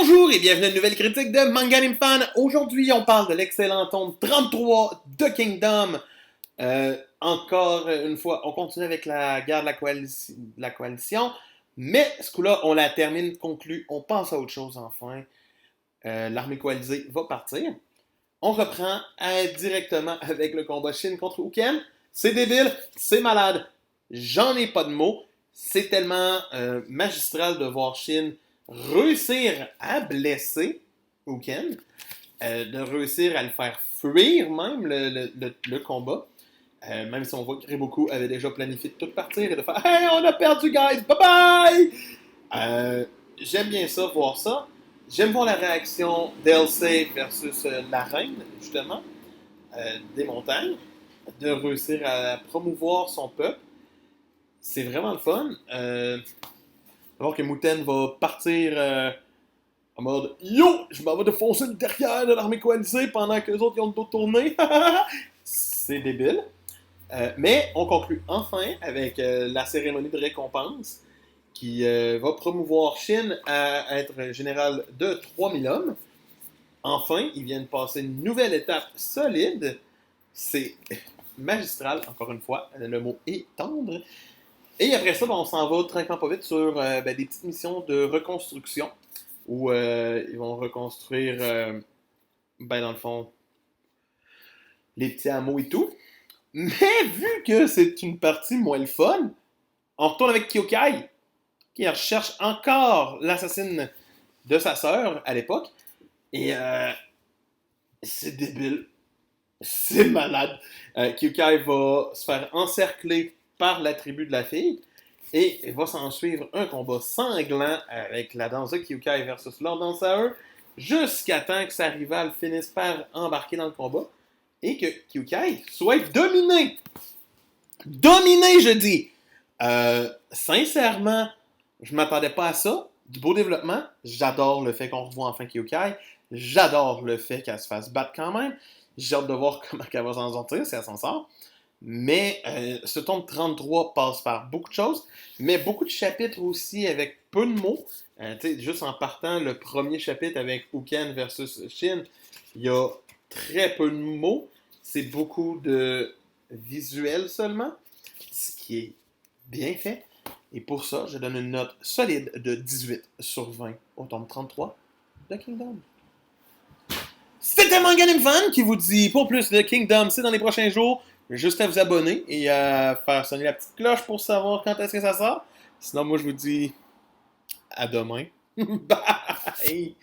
Bonjour et bienvenue à une nouvelle critique de Manga Anime Fan. Aujourd'hui, on parle de l'excellent tome 33 de Kingdom. Encore une fois, on continue avec la guerre de la coalition. Mais ce coup-là, on la termine, conclut. On passe à autre chose enfin. L'armée coalisée va partir. On reprend directement avec le combat Shin contre Uken. C'est débile, c'est malade. J'en ai pas de mots. C'est tellement magistral de voir Shin réussir à blesser Uken, de réussir à le faire fuir même le combat. Même si on voit que Riboku avait déjà planifié de tout partir et de faire Hey, on a perdu, guys, bye bye! J'aime bien ça, voir ça. J'aime voir la réaction d'Elsei versus la reine, justement, des montagnes, de réussir à promouvoir son peuple. C'est vraiment le fun. Alors que Muten va partir en mode Yo, je m'en vais défoncer le derrière de l'armée coalisée pendant que les autres ils ont le dos tourné. C'est débile. Mais on conclut enfin avec la cérémonie de récompense qui va promouvoir Shin à être général de 3000 hommes. Enfin, ils viennent passer une nouvelle étape solide. C'est magistral, encore une fois. Le mot est tendre. Et après ça, on s'en va tranquillement pas vite sur des petites missions de reconstruction où ils vont reconstruire, dans le fond, les petits hameaux et tout. Mais vu que c'est une partie moins le fun, on retourne avec Kyokai, qui recherche encore l'assassine de sa sœur à l'époque. Et c'est débile. C'est malade. Kyokai va se faire encercler par la tribu de la fille. Et il va s'en suivre un combat sanglant avec la danse de Kyokai versus leur danse à eux, jusqu'à temps que sa rivale finisse par embarquer dans le combat et que Kyokai soit dominé. Dominé, je dis. Sincèrement, je m'attendais pas à ça. Du beau développement. J'adore le fait qu'on revoit enfin Kyokai. J'adore le fait qu'elle se fasse battre quand même. J'ai hâte de voir comment elle va s'en sortir, si elle s'en sort. Mais ce tome 33 passe par beaucoup de choses, mais beaucoup de chapitres aussi avec peu de mots. Juste en partant, le premier chapitre avec Uken versus Shin, il y a très peu de mots. C'est beaucoup de visuels seulement, ce qui est bien fait. Et pour ça, je donne une note solide de 18 sur 20 au tome 33 de Kingdom. C'était Manga Anime Fan qui vous dit pour plus de Kingdom, c'est dans les prochains jours. Juste à vous abonner et à faire sonner la petite cloche pour savoir quand est-ce que ça sort. Sinon, moi, je vous dis à demain. Bye!